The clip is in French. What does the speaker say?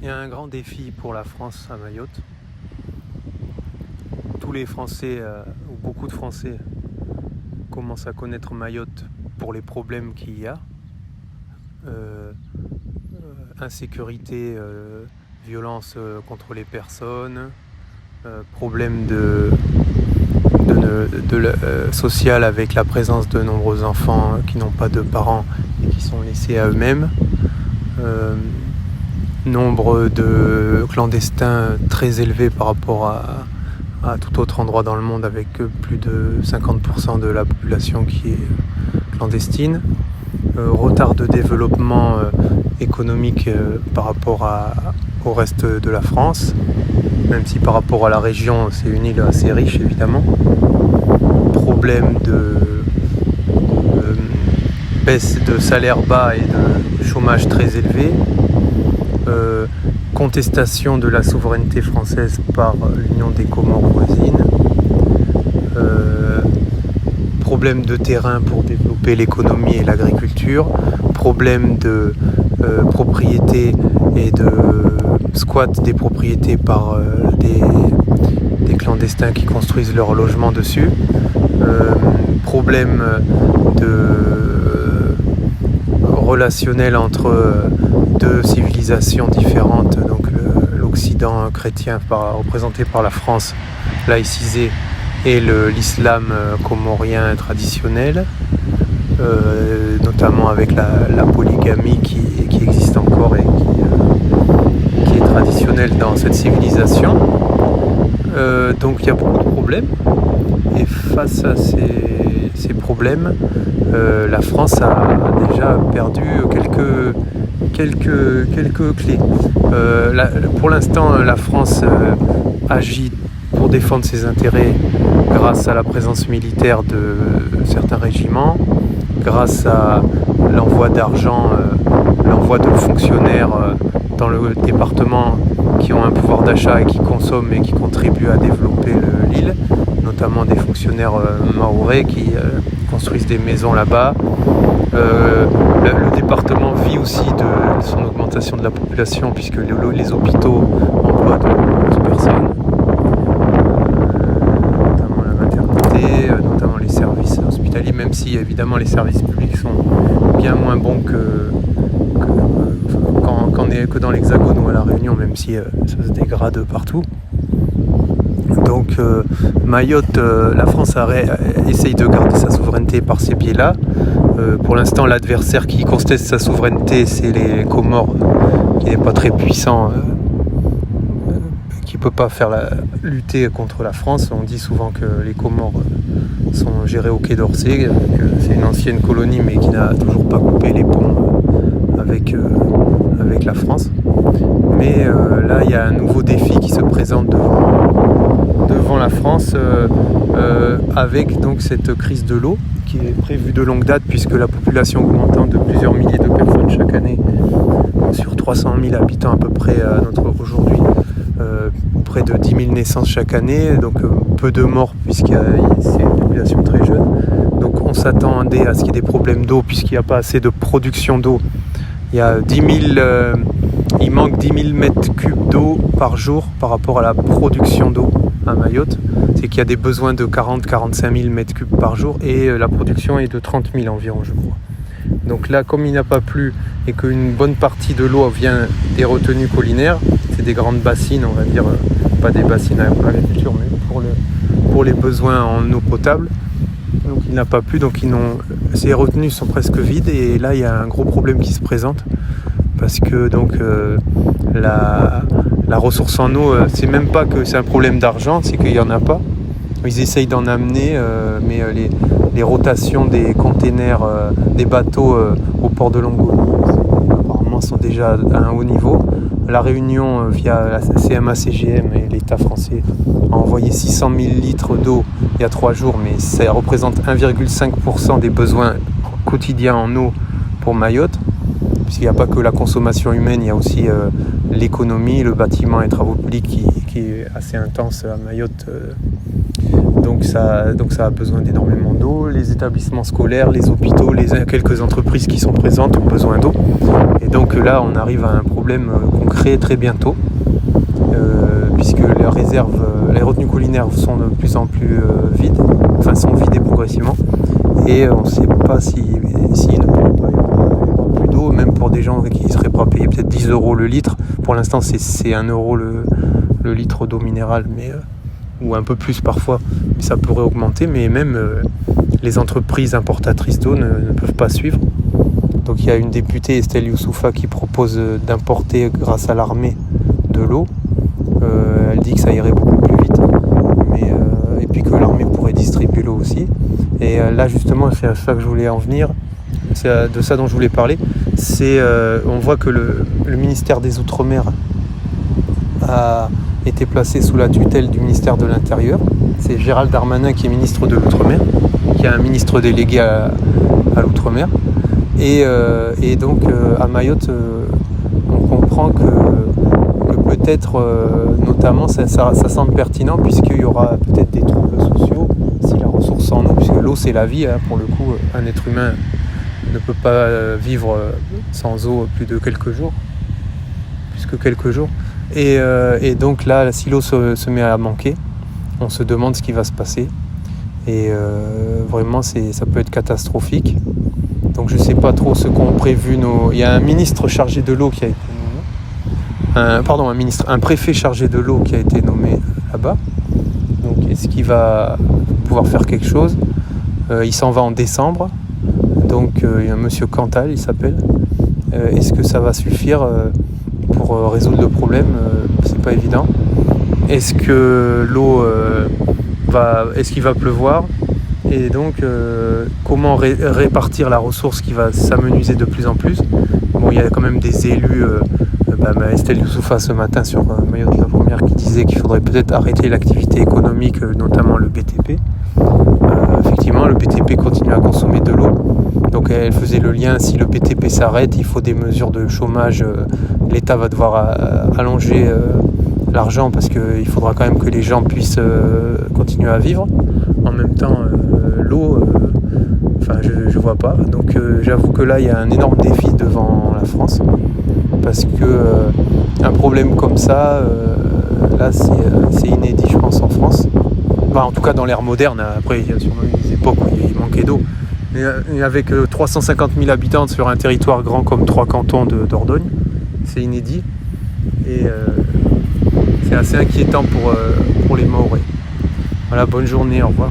Il y a un grand défi pour la France à Mayotte. Tous les Français, ou beaucoup de Français, commencent à connaître Mayotte pour les problèmes qu'il y a. Insécurité, violence contre les personnes, problème social avec la présence de nombreux enfants qui n'ont pas de parents et qui sont laissés à eux-mêmes. Nombre de clandestins très élevé par rapport à tout autre endroit dans le monde, avec plus de 50% de la population qui est clandestine. Retard de développement économique par rapport au reste de la France, même si par rapport à la région c'est une île assez riche évidemment. Problème de baisse de salaire bas et de chômage très élevé. Contestation de la souveraineté française par l'Union des Comores voisines. Problème de terrain pour développer l'économie et l'agriculture. Problème de propriété et de squat des propriétés par des clandestins qui construisent leur logement dessus. Problème relationnel entre deux civilisations différentes, donc l'Occident chrétien représenté par la France laïcisée et l'islam comorien traditionnel, notamment avec la polygamie qui existe encore et qui est traditionnelle dans cette civilisation. Donc il y a beaucoup de problèmes, et face à ces problèmes, la France a déjà perdu quelques clés. Pour l'instant, la France agit pour défendre ses intérêts grâce à la présence militaire de certains régiments, grâce à l'envoi d'argent, l'envoi de fonctionnaires dans le département qui ont un pouvoir d'achat et qui consomment et qui contribuent à développer l'île, notamment des fonctionnaires mahorais qui construisent des maisons là-bas. Le département vit aussi de son augmentation de la population, puisque les hôpitaux emploient de nombreuses personnes, notamment la maternité, notamment les services hospitaliers, même si évidemment les services publics sont bien moins bons que dans l'Hexagone ou à La Réunion, même si ça se dégrade partout. Donc Mayotte, la France essaye de garder sa souveraineté par ces biais-là. Pour l'instant, l'adversaire qui conteste sa souveraineté, c'est les Comores, qui n'est pas très puissant, qui ne peut pas lutter contre la France. On dit souvent que les Comores sont gérés au Quai d'Orsay, que c'est une ancienne colonie mais qui n'a toujours pas coupé les ponts avec la France. Mais là, il y a un nouveau défi qui se présente devant la France, avec donc cette crise de l'eau qui est prévue de longue date, puisque la population augmentant de plusieurs milliers de personnes chaque année, sur 300 000 habitants à peu près aujourd'hui, près de 10 000 naissances chaque année, donc peu de morts c'est une population très jeune. Donc on s'attendait à ce qu'il y ait des problèmes d'eau, puisqu'il n'y a pas assez de production d'eau. Il manque 10 000 mètres cubes d'eau par jour par rapport à la production d'eau à Mayotte. C'est qu'il y a des besoins de 40-45 000 mètres cubes par jour, et la production est de 30 000 environ, je crois. Donc là, comme il n'a pas plu et qu'une bonne partie de l'eau vient des retenues collinaires, c'est des grandes bassines, on va dire, pas des bassines pour l'agriculture, mais pour les besoins en eau potable. Donc il n'a pas plu, donc ces retenues sont presque vides, et là il y a un gros problème qui se présente, parce que donc la ressource en eau, c'est même pas que c'est un problème d'argent, c'est qu'il n'y en a pas. Ils essayent d'en amener, mais les rotations des containers, des bateaux au port de Longoni, apparemment sont déjà à un haut niveau. La Réunion, via la CMA-CGM et l'État français, a envoyé 600 000 litres d'eau il y a 3 jours, mais ça représente 1,5% des besoins quotidiens en eau pour Mayotte, puisqu'il n'y a pas que la consommation humaine, il y a aussi l'économie, le bâtiment et travaux publics qui est assez intense à Mayotte donc ça a besoin d'énormément d'eau. Les établissements scolaires, les hôpitaux, quelques entreprises qui sont présentes ont besoin d'eau. Et donc là, on arrive à un problème concret très bientôt, puisque les retenues collinaires sont de plus en plus vides, enfin sont vidées progressivement. Et on ne sait pas s'il ne pourra pas y avoir plus d'eau, même pour des gens qui seraient prêts à payer peut-être 10 € le litre. Pour l'instant, c'est 1 € le litre d'eau minérale, ou un peu plus parfois, ça pourrait augmenter, mais même les entreprises importatrices d'eau ne peuvent pas suivre. Donc il y a une députée, Estelle Youssoufa, qui propose d'importer grâce à l'armée de l'eau. Elle dit que ça irait beaucoup plus vite, et puis que l'armée pourrait distribuer l'eau aussi. Et là justement, c'est à ça que je voulais en venir, c'est de ça dont je voulais parler. On voit que le ministère des Outre-mer a été placé sous la tutelle du ministère de l'Intérieur. C'est Gérald Darmanin qui est ministre de l'Outre-mer, qui est un ministre délégué à l'Outre-mer. Et donc à Mayotte, on comprend que peut-être, notamment, ça semble pertinent, puisqu'il y aura peut-être des troubles sociaux si la ressource en eau, puisque l'eau c'est la vie, pour le coup, un être humain ne peut pas vivre sans eau plus que quelques jours. Et donc là, si l'eau se met à manquer, on se demande ce qui va se passer. Et vraiment, ça peut être catastrophique. Donc je ne sais pas trop ce qu'ont prévu Il y a un ministre chargé de l'eau qui a été nommé. Un préfet chargé de l'eau qui a été nommé là-bas. Donc est-ce qu'il va pouvoir faire quelque chose ? Il s'en va en décembre. Donc il y a un monsieur Cantal, il s'appelle. Est-ce que ça va suffire pour résoudre le problème ? C'est pas évident. Est-ce que l'eau est-ce qu'il va pleuvoir ? Et donc comment répartir la ressource qui va s'amenuiser de plus en plus ? Bon, il y a quand même des élus, Estelle Youssoufa ce matin sur Mayotte la Première, qui disait qu'il faudrait peut-être arrêter l'activité économique, notamment le BTP. Effectivement, le BTP continue à consommer de l'eau. Donc elle faisait le lien, si le BTP s'arrête, il faut des mesures de chômage. L'État va devoir allonger l'argent, parce qu'il faudra quand même que les gens puissent continuer à vivre. En même temps, l'eau, je vois pas. Donc j'avoue que là, il y a un énorme défi devant la France, parce que un problème comme ça, là, c'est inédit, je pense, en France. En tout cas, dans l'ère moderne. Après, il y a sûrement eu des époques où il manquait d'eau. Mais avec 350 000 habitants sur un territoire grand comme 3 cantons d'Ordogne, c'est inédit. Et c'est assez inquiétant pour les Mahorais. Voilà, bonne journée, au revoir.